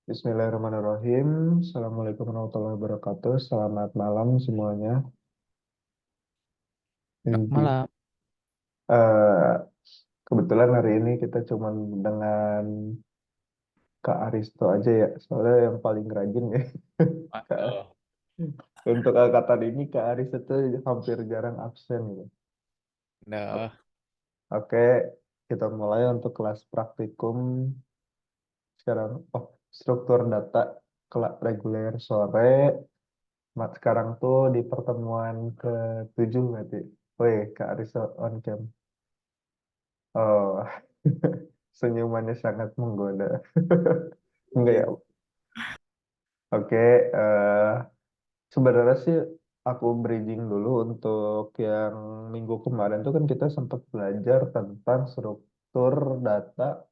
Bismillahirrahmanirrahim. Assalamualaikum warahmatullahi wabarakatuh. Selamat malam semuanya. Ya, Inti, malam. eh, kebetulan hari ini kita cuma dengan Kak Aristo aja ya, soalnya yang paling rajin ya. Kak- Waduh. Untuk angkatan ini Kak Aristo tuh hampir jarang absen gitu. Nah, Oke, kita mulai untuk kelas praktikum sekarang. Oh, struktur data reguler sore. Sekarang tuh di pertemuan ke-7 berarti. Woi, Kak Aristo on cam. Oh, senyumannya sangat menggoda. Enggak ya? Oke, sebenarnya sih aku bridging dulu untuk yang minggu kemarin tuh kan kita sempat belajar tentang struktur data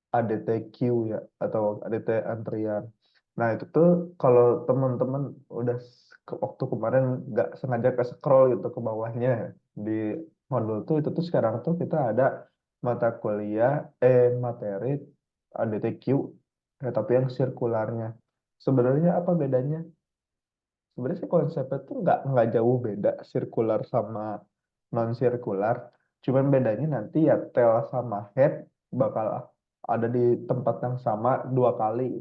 ADTQ ya, atau ADT antrian. Nah itu tuh kalau teman-teman udah waktu kemarin nggak sengaja ke scroll gitu ke bawahnya di modul tuh itu tuh sekarang tuh kita ada mata kuliah materi ADTQ tapi yang sirkularnya. Sebenarnya apa bedanya? Sebenarnya sih konsepnya tuh nggak jauh beda sirkular sama non sirkular. Cuman bedanya nanti ya tail sama head bakal ada di tempat yang sama dua kali.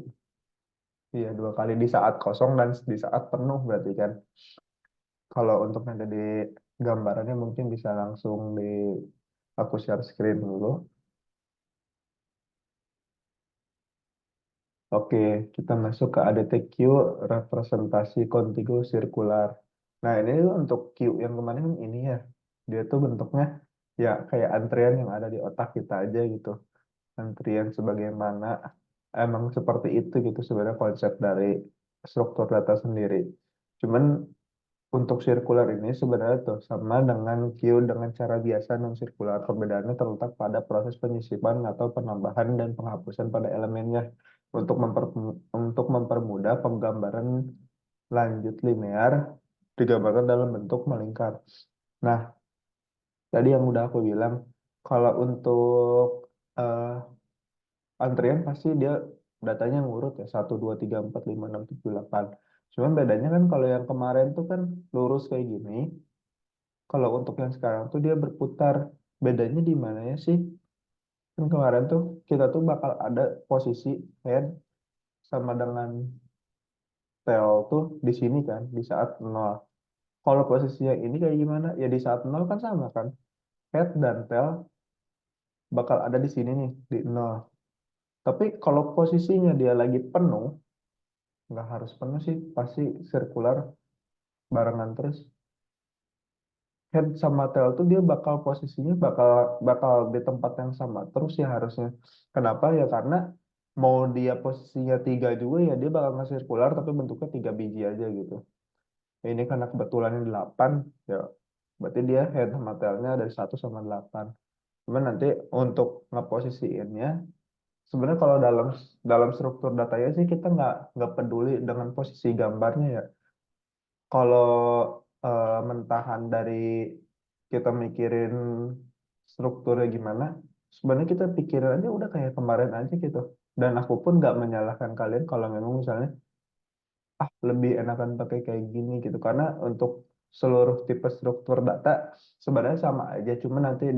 Iya, dua kali di saat kosong dan di saat penuh berarti kan. Kalau untuk nanti di gambarannya mungkin bisa langsung di aku share screen dulu. Oke, kita masuk ke ADTQ representasi kontigu sirkular. Nah, ini untuk Q yang kemarin kan ini ya. Dia tuh bentuknya ya kayak antrian yang ada di otak kita aja gitu. Antrian sebagaimana emang seperti itu gitu sebenarnya konsep dari struktur data sendiri. Cuman untuk sirkular ini sebenarnya tuh sama dengan Q dengan cara biasa non sirkular. Perbedaannya terletak pada proses penyisipan atau penambahan dan penghapusan pada elemennya untuk mempermudah penggambaran lanjut linear digambarkan dalam bentuk melingkar. Nah, tadi yang udah aku bilang kalau untuk eh, antrian pasti dia datanya ngurut ya 1 2 3 4 5 6 7 8. Cuman bedanya kan kalau yang kemarin tuh kan lurus kayak gini. Kalau untuk yang sekarang tuh dia berputar. Bedanya di mana ya sih? Kan kemarin tuh kita tuh bakal ada posisi head sama dengan tail tuh di sini kan di saat nol. Kalau posisinya ini kayak gimana? Ya di saat nol kan sama kan. Head dan tail bakal ada di sini nih di nol. Tapi kalau posisinya dia lagi penuh, nggak harus penuh sih, pasti sirkular barengan terus. Head sama tail tuh dia bakal posisinya bakal bakal di tempat yang sama terus ya harusnya. Kenapa ya? Karena mau dia posisinya tiga juga ya dia bakal nge-sirkular tapi bentuknya tiga biji aja gitu. Ini karena kebetulan ini 8 ya berarti dia head sama tailnya dari 1 sama 8. Cuman nanti untuk ngeposisiinnya sebenarnya kalau dalam dalam struktur datanya sih kita nggak peduli dengan posisi gambarnya ya. Kalau mentahan dari kita mikirin strukturnya gimana, sebenarnya kita pikirin aja udah kayak kemarin aja gitu. Dan aku pun nggak menyalahkan kalian kalau memang misalnya lebih enakan pakai kayak gini gitu. Karena untuk seluruh tipe struktur data sebenarnya sama aja, cuma nanti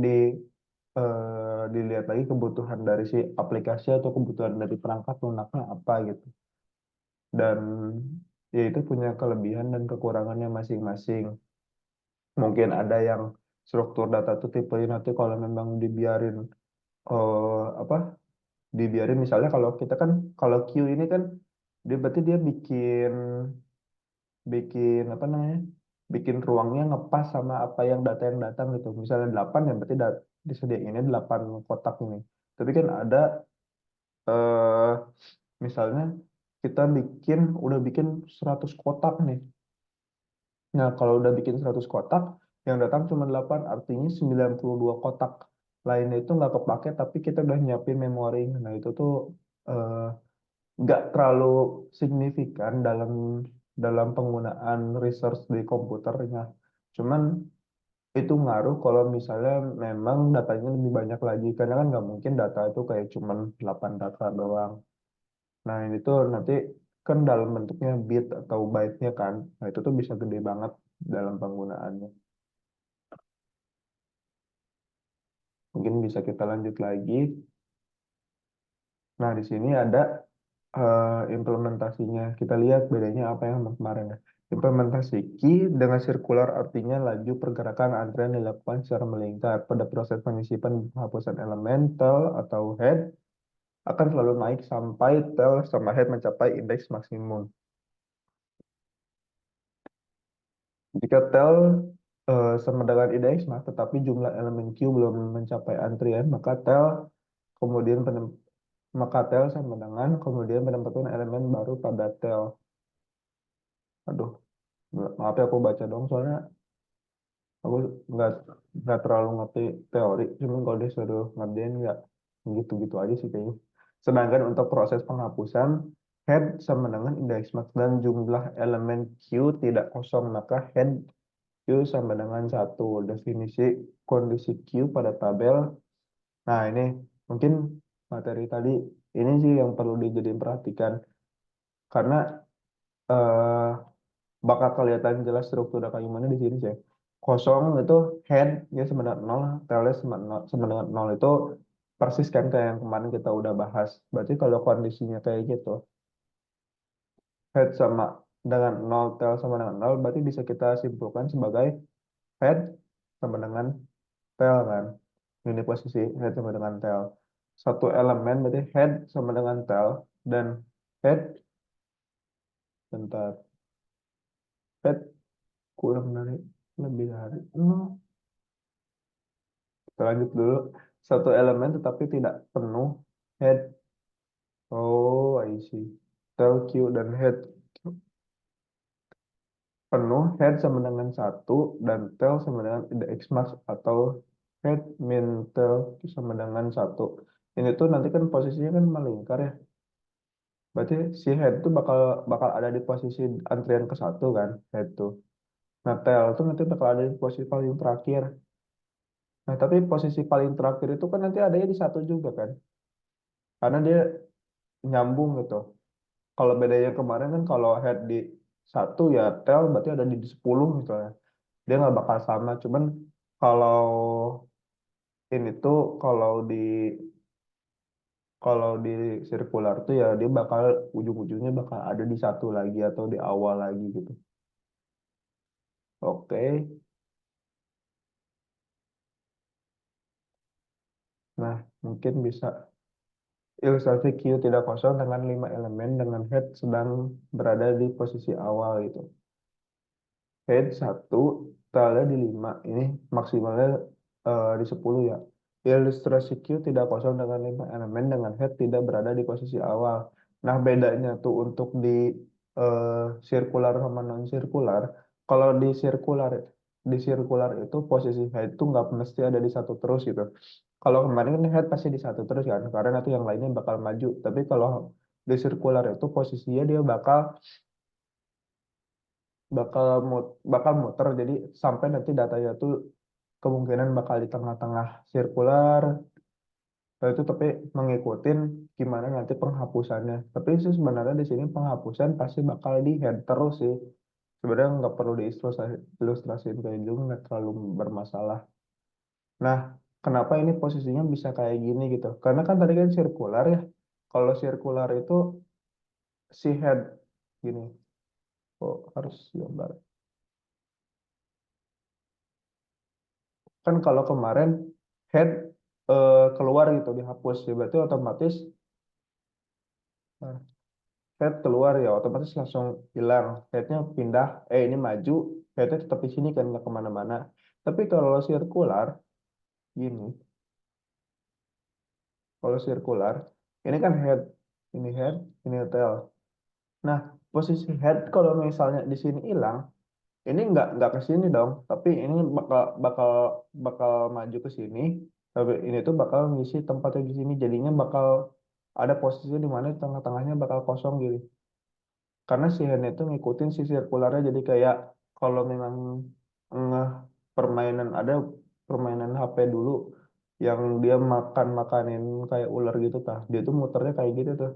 dilihat lagi kebutuhan dari si aplikasi atau kebutuhan dari perangkat lunaknya apa gitu. Dan ya itu punya kelebihan dan kekurangannya masing-masing. Mungkin ada yang struktur data tuh tipenya nanti kalau memang dibiarin apa dibiarin misalnya kalau kita kan kalau Q ini kan dia berarti dia bikin bikin apa namanya bikin ruangnya ngepas sama apa yang data yang datang gitu. Misalnya 8 ya berarti disediainnya 8 kotak ini. Tapi kan ada eh, misalnya kita udah bikin 100 kotak nih. Nah, kalau udah bikin 100 kotak, yang datang cuma 8, artinya 92 kotak lainnya itu nggak kepake, tapi kita udah nyiapin memori. Nah, itu tuh eh, nggak terlalu signifikan dalam dalam penggunaan resource di komputernya. Cuman itu ngaruh kalau misalnya memang datanya lebih banyak lagi, karena kan nggak mungkin data itu kayak cuman 8 data doang. Nah, ini tuh nanti kan dalam bentuknya bit atau byte-nya kan. Nah, itu tuh bisa gede banget dalam penggunaannya. Mungkin bisa kita lanjut lagi. Nah, di sini ada implementasinya. Kita lihat bedanya apa yang sama kemarin ya. Implementasi key dengan sirkular artinya laju pergerakan antrian dilakukan secara melingkar. Pada proses penyisipan penghapusan elemen, tail atau head akan selalu naik sampai tail sama head mencapai indeks maksimum. Jika tel sama dengan indeks, nah, tetapi jumlah elemen Q belum mencapai antrian, kemudian penem- maka tel sama dengan kemudian penempatan elemen baru pada tel. Aduh, maaf ya aku baca dong soalnya aku nggak nggak terlalu ngerti teori. Cuman kalau disuruh ngerjain nggak gitu-gitu aja sih kayaknya. Sedangkan untuk proses penghapusan head sama dengan indeks max dan jumlah elemen Q tidak kosong, maka head Q sama dengan satu. Definisi kondisi Q pada tabel. Nah, ini mungkin materi tadi ini sih yang perlu dijadiin perhatikan. Karena eh, bakal kelihatan jelas struktur kayak gimana di sini sih. Kosong itu head ya sama dengan nol, tailnya sama dengan nol itu persis kan kayak yang kemarin kita udah bahas. Berarti kalau kondisinya kayak gitu, head sama dengan nol, tail sama dengan nol, berarti bisa kita simpulkan sebagai head sama dengan tail kan. Ini posisi head sama dengan tail. Satu elemen berarti head sama dengan tail dan head, bentar, head kurang dari lebih dari nol. Kita lanjut dulu. Satu elemen tetapi tidak penuh head. Oh, I see. Tail Q dan head penuh head sama dengan satu dan tail sama dengan indeks max atau head min tail sama dengan satu. Ini tuh nanti kan posisinya kan melingkar ya. Berarti si head tuh bakal bakal ada di posisi antrian ke satu kan, head tuh. Nah, tail tuh nanti bakal ada di posisi paling terakhir. Nah, tapi posisi paling terakhir itu kan nanti adanya di satu juga kan, karena dia nyambung gitu. Kalau bedanya kemarin kan kalau head di satu ya tail berarti ada di 10 misalnya. Dia nggak bakal sama. Cuman kalau ini tuh kalau di sirkular tuh ya dia bakal ujung-ujungnya bakal ada di satu lagi atau di awal lagi gitu. Oke. Nah, mungkin bisa ilustrasi Q tidak kosong dengan 5 elemen dengan head sedang berada di posisi awal gitu. Head satu, tailnya di 5. Ini maksimalnya di 10 ya. Ilustrasi Q tidak kosong dengan 5 elemen dengan head tidak berada di posisi awal. Nah, bedanya tuh untuk di sirkular sama non sirkular. Kalau di sirkular itu posisi head tuh nggak mesti ada di satu terus gitu. Kalau kemarin kan head pasti di satu terus kan, karena nanti yang lainnya bakal maju. Tapi kalau di sirkular itu posisinya dia bakal bakal bakal muter jadi sampai nanti datanya tuh kemungkinan bakal di tengah-tengah sirkular. Itu tapi mengikutin gimana nanti penghapusannya, tapi sih sebenarnya di sini penghapusan pasti bakal di head terus sih. Sebenarnya nggak perlu ilustrasiin kayak gitu, nggak terlalu bermasalah. Nah, kenapa ini posisinya bisa kayak gini gitu, karena kan tadi kan sirkular ya. Kalau sirkular itu si head gini, oh harus gambar. Kan kalau kemarin head keluar gitu dihapus ya berarti otomatis nah, head keluar ya otomatis langsung hilang, headnya pindah, ini maju, headnya tetap di sini kan nggak kemana-mana. Tapi kalau sirkular gini, kalau sirkular ini kan head ini tail. Nah, posisi head kalau misalnya di sini hilang, ini nggak ke sini dong, tapi ini bakal bakal bakal maju ke sini. Tapi ini tuh bakal ngisi tempatnya di sini, jadinya bakal ada posisi di mana di tengah-tengahnya bakal kosong gitu. Karena si Hen itu ngikutin si sirkularnya, jadi kayak kalau memang ngeh ada permainan HP dulu yang dia makan makanin kayak ular gitu tah. Dia tuh muternya kayak gitu tuh.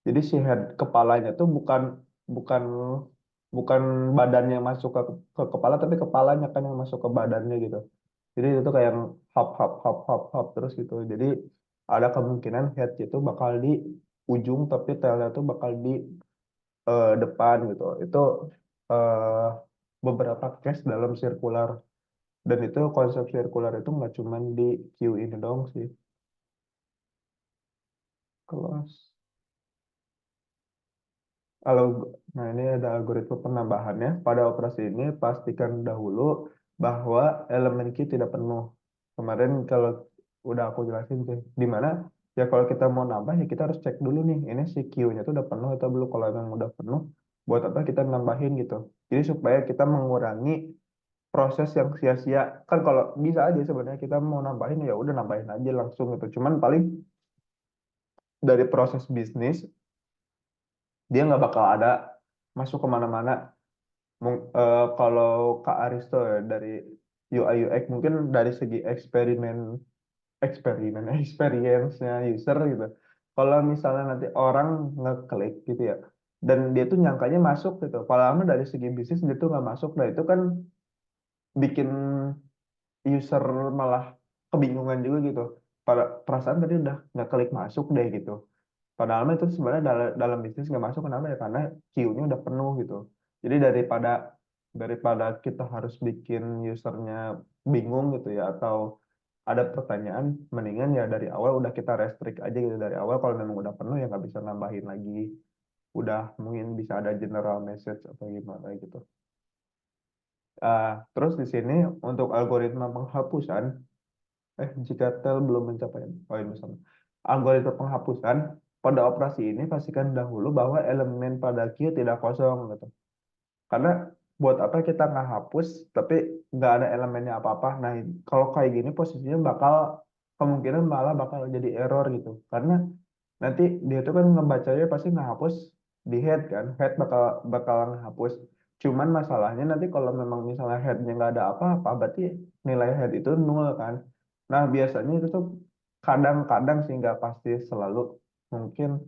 Jadi si head kepalanya tuh bukan bukan bukan badannya yang masuk ke kepala, tapi kepalanya kan yang masuk ke badannya gitu. Jadi itu tuh kayak yang hop hop hop hop hop terus gitu. Jadi ada kemungkinan head itu bakal di ujung, tapi tailnya tuh bakal di depan gitu. Itu eh, beberapa case dalam sirkular. Dan itu konsep sirkular itu nggak cuma di Q ini dong sih. Kelas. Kalau, nah ini ada algoritma penambahannya. Pada operasi ini, pastikan dahulu bahwa elemen Q tidak penuh. Kemarin kalau udah aku jelasin sih, di mana ya kalau kita mau nambah ya kita harus cek dulu nih, ini si Q-nya tuh udah penuh atau belum. Kalau memang udah penuh, buat apa kita nambahin gitu. Jadi supaya kita mengurangi proses yang sia-sia. Kan kalau bisa aja sebenarnya kita mau nambahin ya udah nambahin aja langsung gitu. Cuman paling dari proses bisnis dia nggak bakal ada masuk kemana-mana. Kalau Kak Aristo ya dari UI UX mungkin dari segi eksperimen eksperimen experience-nya user gitu. Kalau misalnya nanti orang ngeklik gitu ya, dan dia tuh nyangkanya masuk gitu. Padahal dari segi bisnis dia tuh nggak masuk. Nah itu kan bikin user malah kebingungan juga gitu. Pada perasaan tadi udah nggak klik masuk deh gitu. Padahal mah itu sebenarnya dalam bisnis nggak masuk, kenapa ya? Karena queue-nya udah penuh gitu. Jadi daripada daripada kita harus bikin usernya bingung gitu ya, atau ada pertanyaan, mendingan ya dari awal udah kita restrict aja gitu dari awal. Kalau memang udah penuh ya nggak bisa nambahin lagi. Udah mungkin bisa ada general message atau gimana gitu. Terus di sini untuk algoritma penghapusan, jika tel belum mencapai poin bersama. Algoritma penghapusan pada operasi ini pastikan dahulu bahwa elemen pada Q tidak kosong gitu. Karena buat apa kita nggak hapus tapi nggak ada elemennya apa-apa. Nah, kalau kayak gini posisinya bakal kemungkinan malah bakal jadi error gitu. Karena nanti dia tuh kan ngebacanya pasti ngehapus di head kan, head bakal ngehapus. Cuman masalahnya nanti kalau memang misalnya headnya nggak ada apa-apa, berarti nilai head itu nol kan. Nah biasanya itu tuh kadang-kadang sih nggak pasti selalu, mungkin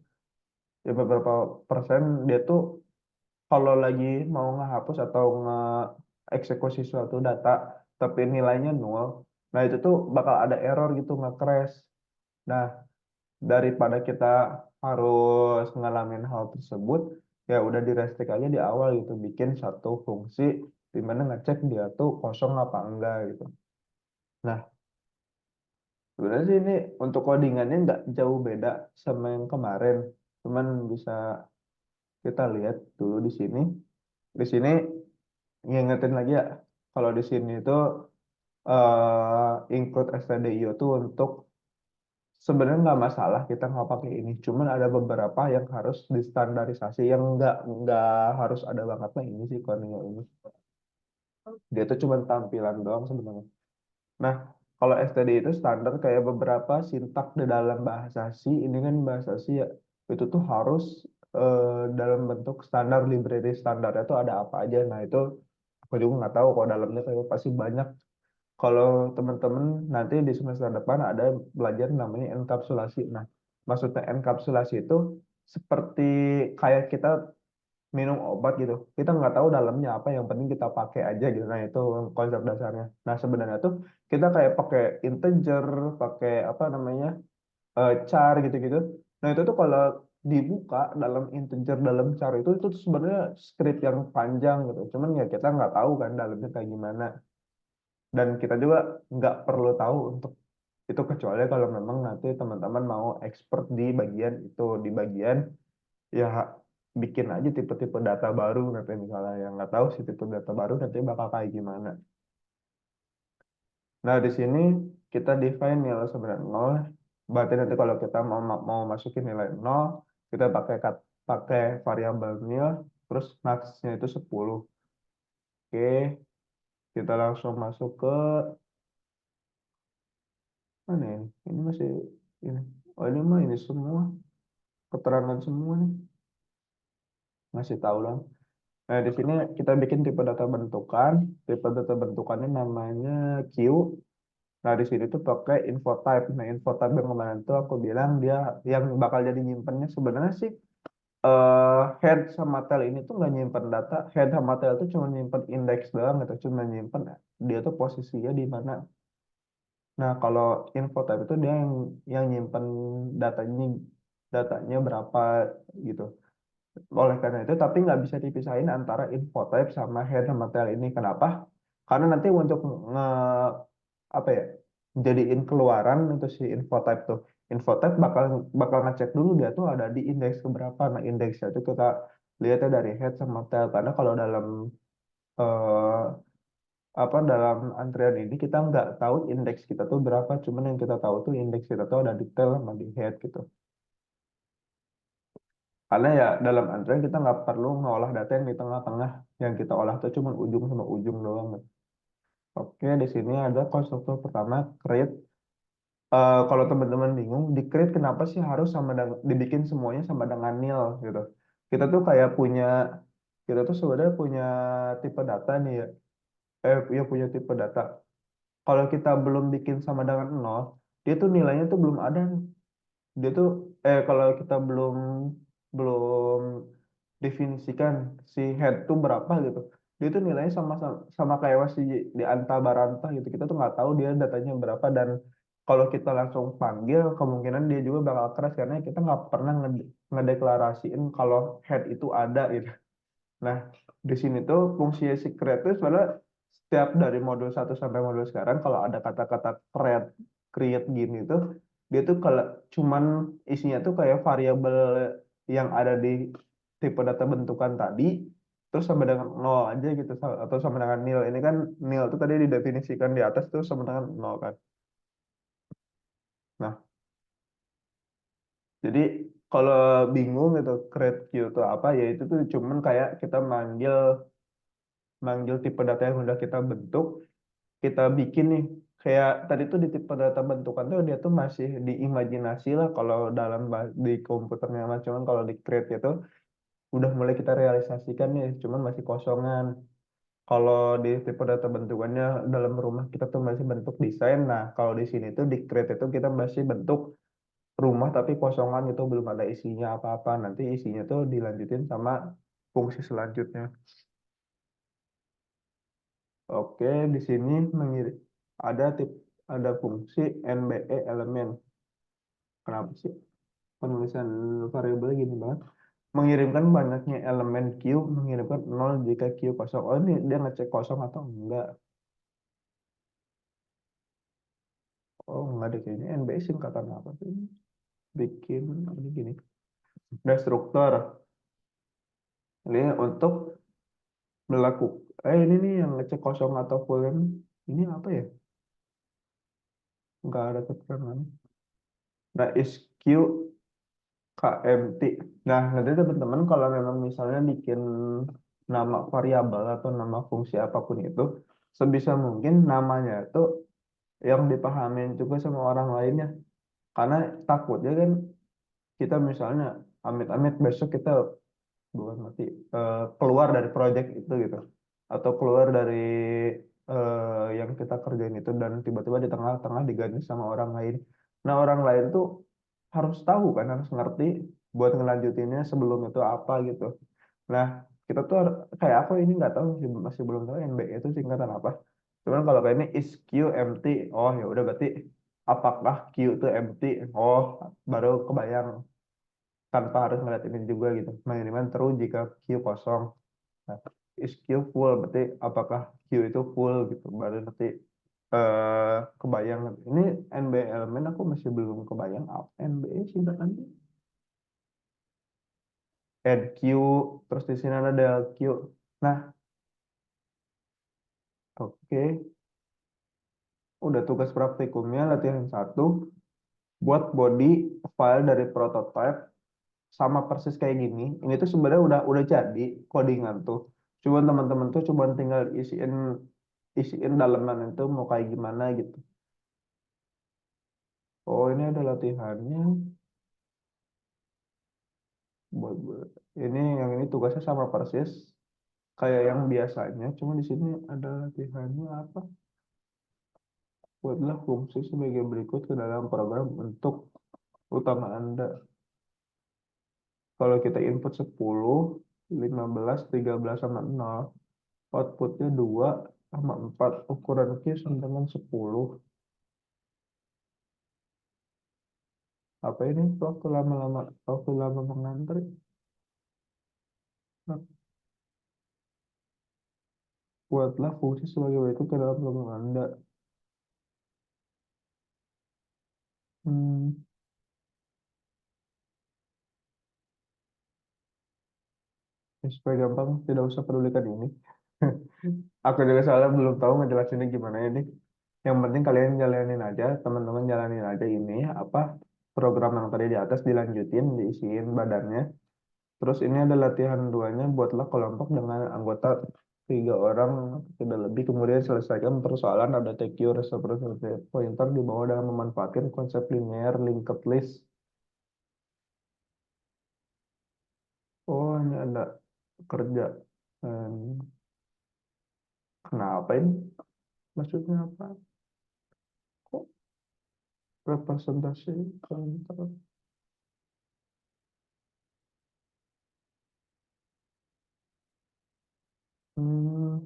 ya beberapa persen dia tuh kalau lagi mau ngehapus atau nge-eksekusi suatu data tapi nilainya nol, nah itu tuh bakal ada error gitu, nge-crash. Nah, daripada kita harus ngalamin hal tersebut, ya udah di restrict aja di awal gitu, bikin satu fungsi di mana ngecek dia tuh kosong apa enggak gitu. Nah, sebenarnya sih ini untuk codingannya nggak jauh beda sama yang kemarin, cuman bisa kita lihat dulu di sini. Di sini ngingetin lagi ya, kalau di sini itu include stdio tuh untuk sebenarnya nggak masalah kita nggak pakai ini, cuman ada beberapa yang harus distandarisasi yang nggak harus ada banget. Nah ini sih Corneo ini dia tuh cuma tampilan doang sebenarnya. Nah kalau STD itu standar kayak beberapa sintak di dalam bahasa C, ini kan bahasa C ya, itu tuh harus dalam bentuk standar, library standarnya tuh ada apa aja. Nah itu aku juga nggak tahu, kalau dalamnya kayak pasti banyak. Kalau teman-teman nanti di semester depan ada belajar namanya enkapsulasi. Nah, maksudnya enkapsulasi itu seperti kayak kita minum obat gitu. Kita nggak tahu dalamnya apa, yang penting kita pakai aja gitu. Nah, itu konsep dasarnya. Nah, sebenarnya tuh kita kayak pakai integer, pakai apa namanya, char gitu-gitu. Nah, itu tuh kalau dibuka dalam integer, dalam char itu tuh sebenarnya script yang panjang gitu. Cuman ya kita nggak tahu kan dalamnya kayak gimana. Dan kita juga nggak perlu tahu untuk itu kecuali kalau memang nanti teman-teman mau expert di bagian itu, di bagian ya bikin aja tipe-tipe data baru. Nanti misalnya yang nggak tahu si tipe data baru nanti bakal kayak gimana. Nah di sini kita define nilai sebenarnya nol, berarti nanti kalau kita mau masukin nilai nol, kita pakai variabel nil, terus max-nya itu 10. Oke, kita langsung masuk ke mana ini? Ini masih ini. Oh ini mah ini semua keterangan semua nih, ngasih tahu lah. Nah, di sini kita bikin tipe data bentukan. Tipe data bentukannya namanya Q. Nah, di sini tuh pakai info type. Nah, info type yang kemarin tuh aku bilang dia yang bakal jadi nyimpennya sebenarnya sih head sama tail ini tuh nggak nyimpen data. Head sama tail tuh cuma nyimpen indeks doang gitu, cuma nyimpen dia tuh posisinya di mana. Nah, kalau info type itu dia yang nyimpen datanya datanya berapa gitu. Oleh karena itu, tapi nggak bisa dipisahin antara info type sama head sama tail ini. Kenapa? Karena nanti untuk nge apa ya jadiin keluaran itu si info type tuh. Info type bakal bakal ngecek dulu dia tuh ada di indeks keberapa. Nah, indeksnya itu kita lihatnya dari head sama tail. Karena kalau dalam eh, dalam antrian ini kita nggak tahu indeks kita tuh berapa. Cuman yang kita tahu tuh indeks kita tuh ada di tail sama di head gitu. Karena ya dalam antrian kita nggak perlu ngolah data yang di tengah-tengah. Yang kita olah tuh cuma ujung sama ujung doang. Oke, di sini ada konstruktor pertama create. Kalau teman-teman bingung, di create kenapa sih harus dibikin semuanya sama dengan nil gitu. Kita tuh kayak kita tuh sebenarnya punya tipe data nih ya. Ya punya tipe data. Kalau kita belum bikin sama dengan nol, dia tuh nilainya tuh belum ada. Dia tuh kalau kita belum belum definisikan si head tuh berapa gitu, dia tuh nilainya sama kayak masih di anta baranta gitu. Kita tuh nggak tahu dia datanya berapa, dan kalau kita langsung panggil kemungkinan dia juga bakal keras karena kita nggak pernah ngedeklarasiin kalau head itu ada gitu. Nah, di sini tuh fungsi si create itu sebenarnya setiap dari modul satu sampai modul sekarang kalau ada kata-kata create gini tuh dia tuh kalau cuman isinya tuh kayak variabel yang ada di tipe data bentukan tadi terus sama dengan nol aja gitu atau sama dengan nil. Ini kan nil tuh tadi didefinisikan di atas tuh sama dengan nol kan. Nah, jadi kalau bingung gitu create queue itu apa ya itu tuh cuman kayak kita manggil manggil tipe data yang udah kita bentuk, kita bikin nih kayak tadi tuh di tipe data bentukan tuh dia tuh masih diimajinasi lah kalau di komputernya mah. Cuman kalau di create itu udah mulai kita realisasikan nih cuman masih kosongan. Kalau di tipe data bentukannya dalam rumah kita tuh masih bentuk desain. Nah, kalau di sini tuh di create itu kita masih bentuk rumah tapi kosongan itu belum ada isinya apa-apa. Nanti isinya tuh dilanjutin sama fungsi selanjutnya. Oke, di sini mengirim ada tip ada fungsi NBE elemen. Kenapa sih penulisan variabel gini banget? Mengirimkan banyaknya elemen Q, mengirimkan nol jika Q kosong. Oh, ini dia ngecek kosong atau enggak? Oh, enggak deh kayaknya. NBE singkatan apa sih? Bikin ini gini. Destruktor. Ini untuk melakukan ini nih yang ngecek kosong atau full ini apa ya? Enggak ada keterangan. Nah, is Q KMT. Nah, nanti teman-teman kalau memang misalnya bikin nama variabel atau nama fungsi apapun itu, sebisa mungkin namanya itu yang dipahamin juga sama orang lainnya. Karena takutnya kan kita misalnya amit-amit besok kita bukan mati keluar dari project itu gitu, atau keluar dari yang kita kerjain itu dan tiba-tiba di tengah-tengah diganti sama orang lain. Nah, orang lain tuh harus tahu kan, harus ngerti buat ngelanjutinnya sebelum itu apa gitu. Nah, kita tuh kayak aku ini nggak tahu masih belum tahu NBE itu singkatan apa. Cuman kalau kayak ini is Q empty, oh ya udah berarti apakah Q itu empty? Oh, baru kebayang tanpa harus ngeliat ini juga gitu. Mengiriman true jika Q kosong. Nah, is Q full berarti apakah Q itu full gitu. Baru nanti kebayang. Ini NBE elemen aku masih belum kebayang apa NBE singkatannya. Add Q, terus di sini ada del Q. Nah, oke. Udah tugas praktikumnya latihan satu. Buat body file dari prototype sama persis kayak gini. Ini tuh sebenarnya udah jadi codingan tuh. Cuman teman-teman tuh cuman tinggal isiin daleman itu mau kayak gimana gitu. Oh, ini ada latihannya. Ini yang ini tugasnya sama persis kayak yang biasanya. Cuma di sini ada latihannya apa? Buatlah fungsi sebagai berikut ke dalam program untuk utama Anda. Kalau kita input 10, 15, 13 sama 0, outputnya 2 sama 4. Ukuran Q sama dengan 10. Apa ini waktu lama mengantri? Nah, buatlah fungsi sebagai berikut ke dalam program Anda. Hmm, supaya gampang, tidak usah pedulikan ini. Aku juga soalnya belum tahu ngejelasinnya gimana ini. Yang penting kalian jalanin aja, teman-teman jalanin aja ini apa program yang tadi di atas dilanjutin, diisiin badannya. Terus ini ada latihan duanya, buatlah kelompok dengan anggota 3 orang tidak lebih, kemudian selesaikan persoalan ada TQ representative pointer di bawah dengan memanfaatkan konsep linear linked list. Oh, ini ada kerja. Hmm, kenapa ini? Maksudnya apa? Kok representasi pointer? Hmm,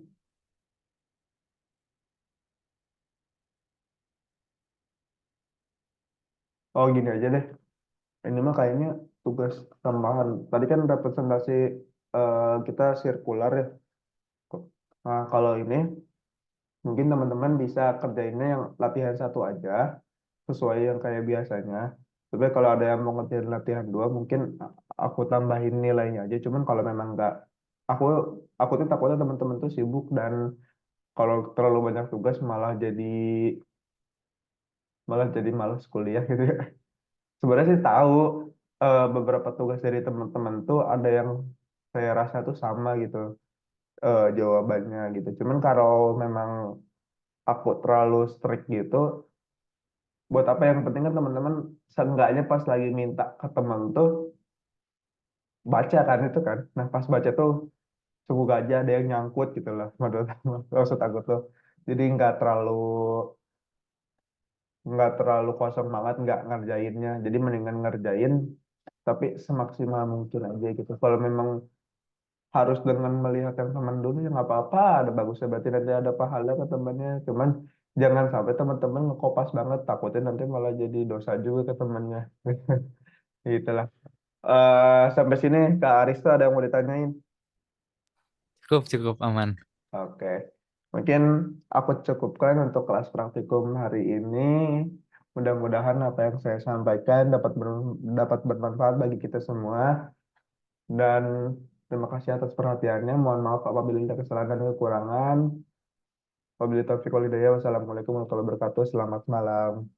oh gini aja deh. Ini mah kayaknya tugas tambahan. Tadi kan representasi kita sirkular ya. Nah, kalau ini mungkin teman-teman bisa kerjainnya yang latihan satu aja, sesuai yang kayak biasanya. Tapi kalau ada yang mau ngerjain latihan dua, mungkin aku tambahin nilainya aja. Cuman kalau memang nggak, aku aku tuh takutnya teman-teman tuh sibuk dan kalau terlalu banyak tugas malah jadi malas kuliah gitu ya. Sebenarnya sih tahu beberapa tugas dari teman-teman tuh ada yang saya rasa tuh sama gitu jawabannya gitu. Cuman kalau memang aku terlalu strict gitu, buat apa yang penting kan teman-teman seenggaknya pas lagi minta ke teman tuh baca kan itu kan. Nah pas baca tuh semoga aja ada yang nyangkut gitu lah menurut maksud aku tuh. Jadi nggak terlalu kosong banget nggak ngerjainnya. Jadi mendingan ngerjain tapi semaksimal mungkin aja gitu. Kalau memang harus dengan melihat yang teman dulu ya nggak apa-apa, ada bagusnya berarti nanti ada pahala ke temannya. Cuman jangan sampai teman-teman ngekopas banget, takutnya nanti malah jadi dosa juga ke temannya. Gitulah. Sampai sini Kak Aris tuh ada yang mau ditanyain. Cukup, cukup aman. Oke, mungkin aku cukupkan untuk kelas praktikum hari ini. Mudah-mudahan apa yang saya sampaikan dapat bermanfaat bagi kita semua. Dan terima kasih atas perhatiannya. Mohon maaf apabila ada kesalahan dan kekurangan. Wabillahi taufiq wal hidayah. Wassalamualaikum warahmatullahi wabarakatuh. Selamat malam.